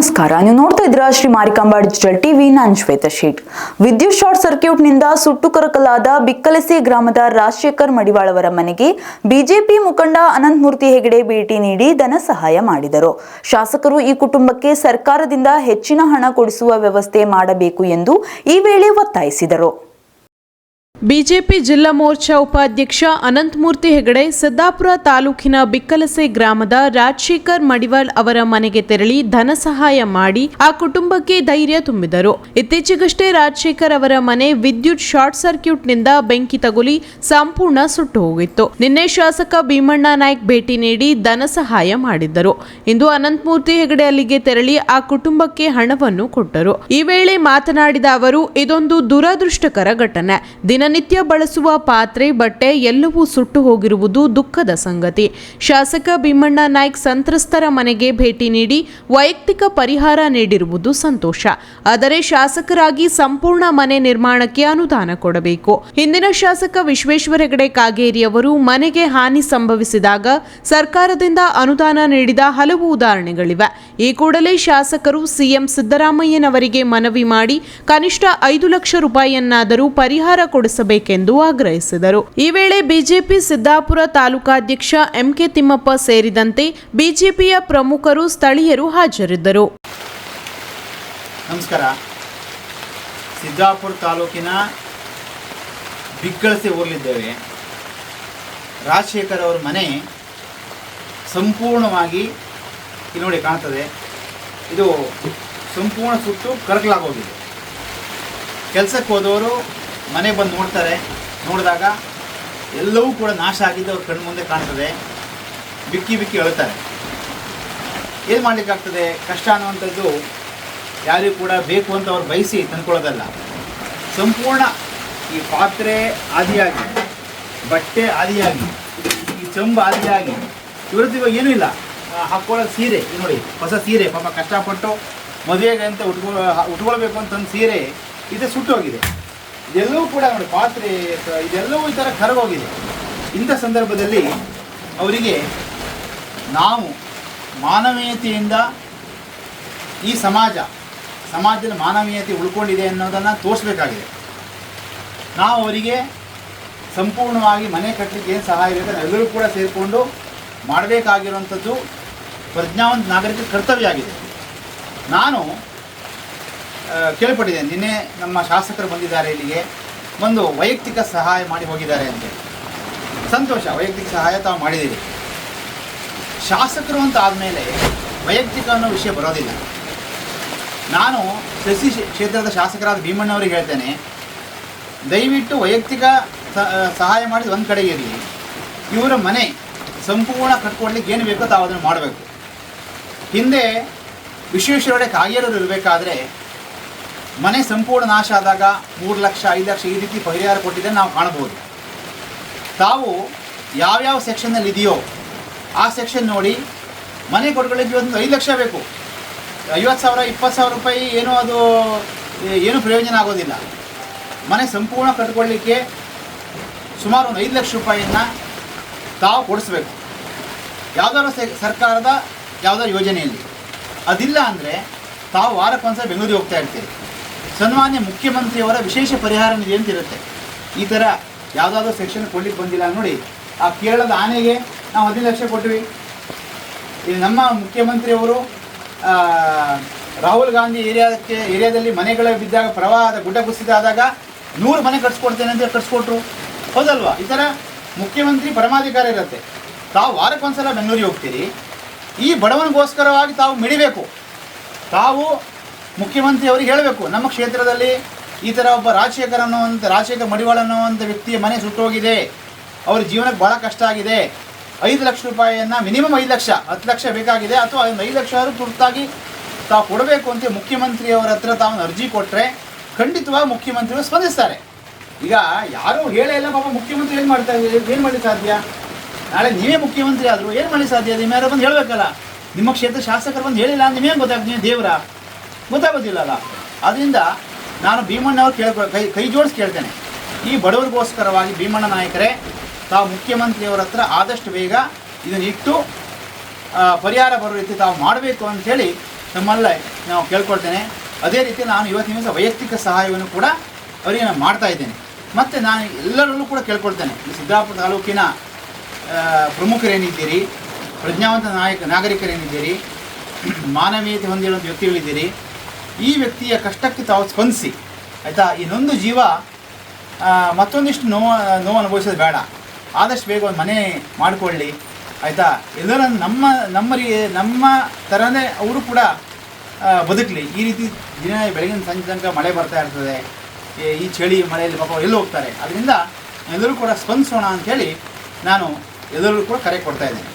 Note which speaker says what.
Speaker 1: ನಮಸ್ಕಾರ, ನೀವು ನೋಡ್ತಾ ಇದ್ದೀರಾ ಶ್ರೀ ಮಾರಿಕಾಂಬಾ ಡಿಜಿಟಲ್ ಟಿವಿ. ನಾನು ಶ್ವೇತಾ ಶೇಟ್. ವಿದ್ಯುತ್ ಶಾರ್ಟ್ ಸರ್ಕ್ಯೂಟ್ನಿಂದ ಸುಟ್ಟು ಕರಕಲಾದ ಬಿಕ್ಕಲಸಿ ಗ್ರಾಮದ ರಾಜಶೇಖರ್ ಮಡಿವಾಳ್ ಅವರ ಮನೆಗೆ ಬಿಜೆಪಿ ಮುಖಂಡ ಅನಂತಮೂರ್ತಿ ಹೆಗಡೆ ಭೇಟಿ ನೀಡಿ ಧನ ಸಹಾಯ ಮಾಡಿದರು. ಶಾಸಕರು ಈ ಕುಟುಂಬಕ್ಕೆ ಸರ್ಕಾರದಿಂದ ಹೆಚ್ಚಿನ ಹಣ ಕೊಡಿಸುವ ವ್ಯವಸ್ಥೆ ಮಾಡಬೇಕು ಎಂದು ಈ ವೇಳೆ ಒತ್ತಾಯಿಸಿದರು.
Speaker 2: ಬಿಜೆಪಿ ಜಿಲ್ಲಾ ಮೋರ್ಚಾ ಉಪಾಧ್ಯಕ್ಷ ಅನಂತಮೂರ್ತಿ ಹೆಗಡೆ ಸಿದ್ದಾಪುರ ತಾಲೂಕಿನ ಬಿಕ್ಕಲಸೆ ಗ್ರಾಮದ ರಾಜಶೇಖರ್ ಮಡಿವಾಳ್ ಅವರ ಮನೆಗೆ ತೆರಳಿ ಧನ ಸಹಾಯ ಮಾಡಿ ಆ ಕುಟುಂಬಕ್ಕೆ ಧೈರ್ಯ ತುಂಬಿದರು. ಇತ್ತೀಚೆಗಷ್ಟೇ ರಾಜಶೇಖರ್ ಅವರ ಮನೆ ವಿದ್ಯುತ್ ಶಾರ್ಟ್ ಸರ್ಕ್ಯೂಟ್ನಿಂದ ಬೆಂಕಿ ತಗುಲಿ ಸಂಪೂರ್ಣ ಸುಟ್ಟು ಹೋಗಿತ್ತು. ನಿನ್ನೆ ಶಾಸಕ ಭೀಮಣ್ಣ ನಾಯ್ಕ್ ಭೇಟಿ ನೀಡಿ ಧನ ಸಹಾಯ ಮಾಡಿದ್ದರು. ಇಂದು ಅನಂತಮೂರ್ತಿ ಹೆಗಡೆ ಅಲ್ಲಿಗೆ ತೆರಳಿ ಆ ಕುಟುಂಬಕ್ಕೆ ಹಣವನ್ನು ಕೊಟ್ಟರು. ಈ ವೇಳೆ ಮಾತನಾಡಿದ ಅವರು, ಇದೊಂದು ದುರದೃಷ್ಟಕರ ಘಟನೆ. ದಿನನಿತ್ಯ ಬಳಸುವ ಪಾತ್ರೆ, ಬಟ್ಟೆ ಎಲ್ಲವೂ ಸುಟ್ಟು ಹೋಗಿರುವುದು ದುಃಖದ ಸಂಗತಿ. ಶಾಸಕ ಭೀಮಣ್ಣ ನಾಯ್ಕ್ ಸಂತ್ರಸ್ತರ ಮನೆಗೆ ಭೇಟಿ ನೀಡಿ ವೈಯಕ್ತಿಕ ಪರಿಹಾರ ನೀಡಿರುವುದು ಸಂತೋಷ. ಆದರೆ ಶಾಸಕರಾಗಿ ಸಂಪೂರ್ಣ ಮನೆ ನಿರ್ಮಾಣಕ್ಕೆ ಅನುದಾನ ಕೊಡಬೇಕು. ಹಿಂದಿನ ಶಾಸಕ ವಿಶ್ವೇಶ್ವರ ಹೆಗಡೆ ಕಾಗೇರಿ ಅವರು ಮನೆಗೆ ಹಾನಿ ಸಂಭವಿಸಿದಾಗ ಸರ್ಕಾರದಿಂದ ಅನುದಾನ ನೀಡಿದ ಹಲವು ಉದಾಹರಣೆಗಳಿವೆ. ಈ ಕೂಡಲೇ ಶಾಸಕರು ಸಿಎಂ ಸಿದ್ದರಾಮಯ್ಯನವರಿಗೆ ಮನವಿ ಮಾಡಿ ಕನಿಷ್ಠ 5 ಲಕ್ಷ ರೂಪಾಯಿಯನ್ನಾದರೂ ಪರಿಹಾರ ಕೊಡಿಸಬೇಕೆಂದು ಆಗ್ರಹಿಸಿದರು. ಈ ವೇಳೆ ಬಿಜೆಪಿ ಸಿದ್ದಾಪುರ ತಾಲೂಕಾಧ್ಯಕ್ಷ ಎಂಕೆ ತಿಮ್ಮಪ್ಪ ಸೇರಿದಂತೆ ಬಿಜೆಪಿಯ ಪ್ರಮುಖರು, ಸ್ಥಳೀಯರು ಹಾಜರಿದ್ದರು.
Speaker 3: ನಮಸ್ಕಾರ. ಸಿದ್ದಾಪುರ ತಾಲೂಕಿನ ಬಿಕ್ಕಲಸೆ ಊರಲ್ಲಿದ್ದೇವೆ. ರಾಜಶೇಖರ್ ಅವರ ಮನೆ ಸಂಪೂರ್ಣವಾಗಿ ಇಲ್ಲಿ ನೋಡಿ ಕಾಣ್ತದೆ. ಇದು ಸಂಪೂರ್ಣ ಸುಟ್ಟು ಕರಕಲಾಗೋಗಿದೆ. ಕೆಲಸಕ್ಕೆ ಹೋದವರು ಮನೆ ಬಂದು ನೋಡಿದಾಗ ಎಲ್ಲವೂ ಕೂಡ ನಾಶ ಆಗಿದ್ದು ಅವ್ರ ಕಣ್ಣು ಮುಂದೆ ಕಾಣ್ತದೆ. ಬಿಕ್ಕಿ ಬಿಕ್ಕಿ ಅಳ್ತಾರೆ. ಏನು ಮಾಡಲಿಕ್ಕಾಗ್ತದೆ? ಕಷ್ಟ ಅನ್ನುವಂಥದ್ದು ಯಾರಿಗೂ ಕೂಡ ಬೇಕು ಅಂತ ಅವ್ರು ಬಯಸಿ ತಂದ್ಕೊಳ್ಳೋದಲ್ಲ. ಸಂಪೂರ್ಣ ಈ ಪಾತ್ರೆ ಆದಿಯಾಗಿ, ಬಟ್ಟೆ ಆದಿಯಾಗಿ, ಈ ಚಂಬು ಆದಿಯಾಗಿ, ಇವರದ್ದು ಇವಾಗ ಏನೂ ಇಲ್ಲ. ಹಾಕ್ಕೊಳ್ಳೋ ಸೀರೆ ನೋಡಿ, ಹೊಸ ಸೀರೆ, ಪಾಪ ಕಷ್ಟಪಟ್ಟು ಮದುವೆಗೆ ಅಂತ ಉಟ್ಕೊಳ್ಬೇಕು ಅಂತಂದು ಸೀರೆ ಇದು ಸುಟ್ಟೋಗಿದೆ. ಇದೆಲ್ಲವೂ ಕೂಡ ನೋಡಿ, ಪಾತ್ರೆ ಇದೆಲ್ಲವೂ ಈ ಥರ ಕರಗೋಗಿದೆ. ಇಂಥ ಸಂದರ್ಭದಲ್ಲಿ ಅವರಿಗೆ ನಾವು ಮಾನವೀಯತೆಯಿಂದ ಈ ಸಮಾಜದಲ್ಲಿ ಮಾನವೀಯತೆ ಉಳ್ಕೊಂಡಿದೆ ಅನ್ನೋದನ್ನು ತೋರಿಸ್ಬೇಕಾಗಿದೆ. ನಾವು ಅವರಿಗೆ ಸಂಪೂರ್ಣವಾಗಿ ಮನೆ ಕಟ್ಟಲಿಕ್ಕೆ ಏನು ಸಹಾಯ ಬೇಕು ಎಲ್ಲರೂ ಕೂಡ ಸೇರಿಕೊಂಡು ಮಾಡಬೇಕಾಗಿರುವಂಥದ್ದು ಪ್ರಜ್ಞಾವಂತ ನಾಗರಿಕ ಕರ್ತವ್ಯ ಆಗಿದೆ. ನಾನು ಕೇಳ್ಪಟ್ಟಿದ್ದೇನೆ, ನಿನ್ನೆ ನಮ್ಮ ಶಾಸಕರು ಬಂದಿದ್ದಾರೆ, ಇಲ್ಲಿಗೆ ಬಂದು ವೈಯಕ್ತಿಕ ಸಹಾಯ ಮಾಡಿ ಹೋಗಿದ್ದಾರೆ ಅಂತ. ಸಂತೋಷ, ವೈಯಕ್ತಿಕ ಸಹಾಯ ತಾವು ಮಾಡಿದ್ದೀರಿ. ಶಾಸಕರು ಅಂತ ಆದಮೇಲೆ ವೈಯಕ್ತಿಕ ಅನ್ನೋ ವಿಷಯ ಬರೋದಿಲ್ಲ. ನಾನು ಕೃಷಿ ಕ್ಷೇತ್ರದ ಶಾಸಕರಾದ ಭೀಮಣ್ಣವರಿಗೆ ಹೇಳ್ತೇನೆ, ದಯವಿಟ್ಟು ವೈಯಕ್ತಿಕ ಸಹಾಯ ಮಾಡಿದ ಒಂದು ಕಡೆಗೆ ಇರಲಿ. ಇವರ ಮನೆ ಸಂಪೂರ್ಣ ಕಟ್ಕೊಡ್ಲಿಕ್ಕೆ ಏನು ಬೇಕೋ ತಾವು ಅದನ್ನು ಮಾಡಬೇಕು. ಹಿಂದೆ ವಿಶ್ವೇಶ್ವರ ಕಾಗೇರರು ಇರಬೇಕಾದ್ರೆ ಮನೆ ಸಂಪೂರ್ಣ ನಾಶ ಆದಾಗ 3 ಲಕ್ಷ 5 ಲಕ್ಷ ಈ ರೀತಿ ಪರಿಹಾರ ಕೊಟ್ಟಿದ್ದನ್ನು ನಾವು ಕಾಣಬಹುದು. ತಾವು ಯಾವ್ಯಾವ ಸೆಕ್ಷನ್ನಲ್ಲಿ ಇದೆಯೋ ಆ ಸೆಕ್ಷನ್ ನೋಡಿ ಮನೆ ಕೊಡ್ಕೊಳ್ಳಿಕ್ಕೆ ಒಂದು 5 ಲಕ್ಷ ಬೇಕು. 50,000 20,000 ರೂಪಾಯಿ ಏನೂ ಪ್ರಯೋಜನ ಆಗೋದಿಲ್ಲ. ಮನೆ ಸಂಪೂರ್ಣ ಕಟ್ಕೊಳ್ಳಿಕ್ಕೆ ಸುಮಾರು ಒಂದು 5 ಲಕ್ಷ ರೂಪಾಯಿಯನ್ನು ತಾವು ಕೊಡಿಸ್ಬೇಕು, ಯಾವುದಾದ್ರು ಸರ್ಕಾರದ ಯಾವುದಾದ್ರು ಯೋಜನೆಯಲ್ಲಿ. ಅದಿಲ್ಲ ಅಂದರೆ ತಾವು ವಾರಕ್ಕೊಂದ್ಸಲ ಬೆಂಗಳೂರಿಗೆ ಹೋಗ್ತಾ ಇರ್ತೀರಿ. ಸನ್ಮಾನ್ಯ ಮುಖ್ಯಮಂತ್ರಿಯವರ ವಿಶೇಷ ಪರಿಹಾರ ನಿಧಿ ಅಂತ ಇರುತ್ತೆ. ಈ ಥರ ಯಾವುದಾದ್ರೂ ಸೆಕ್ಷನ್ ಕೊಡ್ಲಿಕ್ಕೆ ಬಂದಿಲ್ಲ ನೋಡಿ. ಆ ಕೇರಳದ ಆನೆಗೆ ನಾವು 15 ಲಕ್ಷ ಕೊಟ್ವಿ. ಈ ನಮ್ಮ ಮುಖ್ಯಮಂತ್ರಿಯವರು ರಾಹುಲ್ ಗಾಂಧಿ ಏರಿಯಾದಲ್ಲಿ ಮನೆಗಳ ಬಿದ್ದಾಗ, ಪ್ರವಾಹದ ಗುಡ್ಡ ಕುಸಿತ ಆದಾಗ 100 ಮನೆ ಕಟ್ಸ್ಕೊಡ್ತೇನೆ ಅಂತ ಕಟ್ಸ್ಕೊಟ್ರು. ಹೌದಲ್ವಾ? ಈ ಥರ ಮುಖ್ಯಮಂತ್ರಿ ಪರಮಾಧಿಕಾರ ಇರುತ್ತೆ. ತಾವು ವಾರಕ್ಕೊಂದ್ಸಲ ಬೆಂಗಳೂರಿಗೆ ಹೋಗ್ತೀರಿ. ಈ ಬಡವನಿಗೋಸ್ಕರವಾಗಿ ತಾವು ಮಿಡಿಬೇಕು. ತಾವು ಮುಖ್ಯಮಂತ್ರಿ ಅವರಿಗೆ ಹೇಳಬೇಕು, ನಮ್ಮ ಕ್ಷೇತ್ರದಲ್ಲಿ ಈ ಥರ ಒಬ್ಬ ರಾಜಶೇಖರ್ ಮಡಿವಾಳ್ ಅನ್ನುವಂಥ ವ್ಯಕ್ತಿಯ ಮನೆ ಸುಟ್ಟೋಗಿದೆ, ಅವ್ರ ಜೀವನಕ್ಕೆ ಭಾಳ ಕಷ್ಟ ಆಗಿದೆ, 5 ಲಕ್ಷ ರೂಪಾಯಿಯನ್ನು ಮಿನಿಮಮ್ 5 ಲಕ್ಷ 10 ಲಕ್ಷ ಬೇಕಾಗಿದೆ, ಅಥವಾ 5 ಲಕ್ಷ ಆದರೂ ತುರ್ತಾಗಿ ತಾವು ಕೊಡಬೇಕು ಅಂತ ಮುಖ್ಯಮಂತ್ರಿಯವರ ಹತ್ರ ತಾವು ಅರ್ಜಿ ಕೊಟ್ಟರೆ ಖಂಡಿತವಾಗಿ ಮುಖ್ಯಮಂತ್ರಿಗಳು ಸ್ಪಂದಿಸ್ತಾರೆ. ಈಗ ಯಾರೂ ಹೇಳೇ ಇಲ್ಲ, ಪಾಪ ಮುಖ್ಯಮಂತ್ರಿ ಏನು ಮಾಡಲಿಕ್ಕೆ ಸಾಧ್ಯ? ನಾಳೆ ನೀವೇ ಮುಖ್ಯಮಂತ್ರಿ ಆದರೂ ಏನು ಮಾಡಲಿಕ್ಕೆ ಸಾಧ್ಯ? ನಿಮ್ಮ ಯಾರು ಬಂದು ಹೇಳಬೇಕಲ್ಲ. ನಿಮ್ಮ ಕ್ಷೇತ್ರ ಶಾಸಕರು ಬಂದು ಹೇಳಿಲ್ಲ ಅಂತ ನಿಮಗೇನು ಗೊತ್ತಾಗ್ತದೆ? ನೀವು ದೇವರ ಗೊತ್ತಾಗೋದಿಲ್ಲಲ್ಲ. ಅದರಿಂದ ನಾನು ಭೀಮಣ್ಣವ್ರು ಕೈ ಜೋಡಿಸಿ ಕೇಳ್ತೇನೆ, ಈ ಬಡವರಿಗೋಸ್ಕರವಾಗಿ ಭೀಮಣ್ಣ ನಾಯಕರೇ ತಾವು ಮುಖ್ಯಮಂತ್ರಿಯವರ ಹತ್ರ ಆದಷ್ಟು ಬೇಗ ಇದನ್ನು ಇಟ್ಟು ಪರಿಹಾರ ಬರೋ ರೀತಿ ತಾವು ಮಾಡಬೇಕು ಅಂಥೇಳಿ ತಮ್ಮಲ್ಲೇ ನಾವು ಕೇಳ್ಕೊಳ್ತೇನೆ. ಅದೇ ರೀತಿ ನಾನು ಇವತ್ತಿನ ದಿವಸ ವೈಯಕ್ತಿಕ ಸಹಾಯವನ್ನು ಕೂಡ ಅವರಿಗೆ ನಾನು ಮಾಡ್ತಾ ಇದ್ದೇನೆ. ಮತ್ತು ನಾನು ಎಲ್ಲರಲ್ಲೂ ಕೂಡ ಕೇಳ್ಕೊಳ್ತೇನೆ, ಈ ಸಿದ್ದಾಪುರ ತಾಲೂಕಿನ ಪ್ರಮುಖರೇನಿದ್ದೀರಿ, ಪ್ರಜ್ಞಾವಂತ ನಾಗರಿಕರೇನಿದ್ದೀರಿ, ಮಾನವೀಯತೆ ಹೊಂದಿರುವಂಥ ವ್ಯಕ್ತಿಗಳಿದ್ದೀರಿ, ಈ ವ್ಯಕ್ತಿಯ ಕಷ್ಟಕ್ಕೆ ತಾವು ಸ್ಪಂದಿಸಿ, ಆಯಿತಾ. ಇನ್ನೊಂದು ಜೀವ ಮತ್ತೊಂದಿಷ್ಟು ನೋವು ಅನುಭವಿಸೋದು ಬೇಡ. ಆದಷ್ಟು ಬೇಗ ಒಂದು ಮನೆ ಮಾಡಿಕೊಳ್ಳಿ, ಆಯಿತಾ. ಎಲ್ಲರೂ ನಮ್ಮ ಥರನೇ ಅವರು ಕೂಡ ಬದುಕಲಿ. ಈ ರೀತಿ ದಿನ ಬೆಳಗಿನ ಸಂಜೆ ತನಕ ಮಳೆ ಬರ್ತಾ ಇರ್ತದೆ, ಈ ಚಳಿ ಮಳೆಯಲ್ಲಿ ಪಾಪ ಎಲ್ಲೂ ಹೋಗ್ತಾರೆ. ಅದರಿಂದ ಎಲ್ಲರೂ ಕೂಡ ಸ್ಪಂದಿಸೋಣ ಅಂಥೇಳಿ ನಾನು ಎಲ್ಲರಿಗೂ ಕೂಡ ಕರೆ ಕೊಡ್ತಾ ಇದ್ದೇನೆ.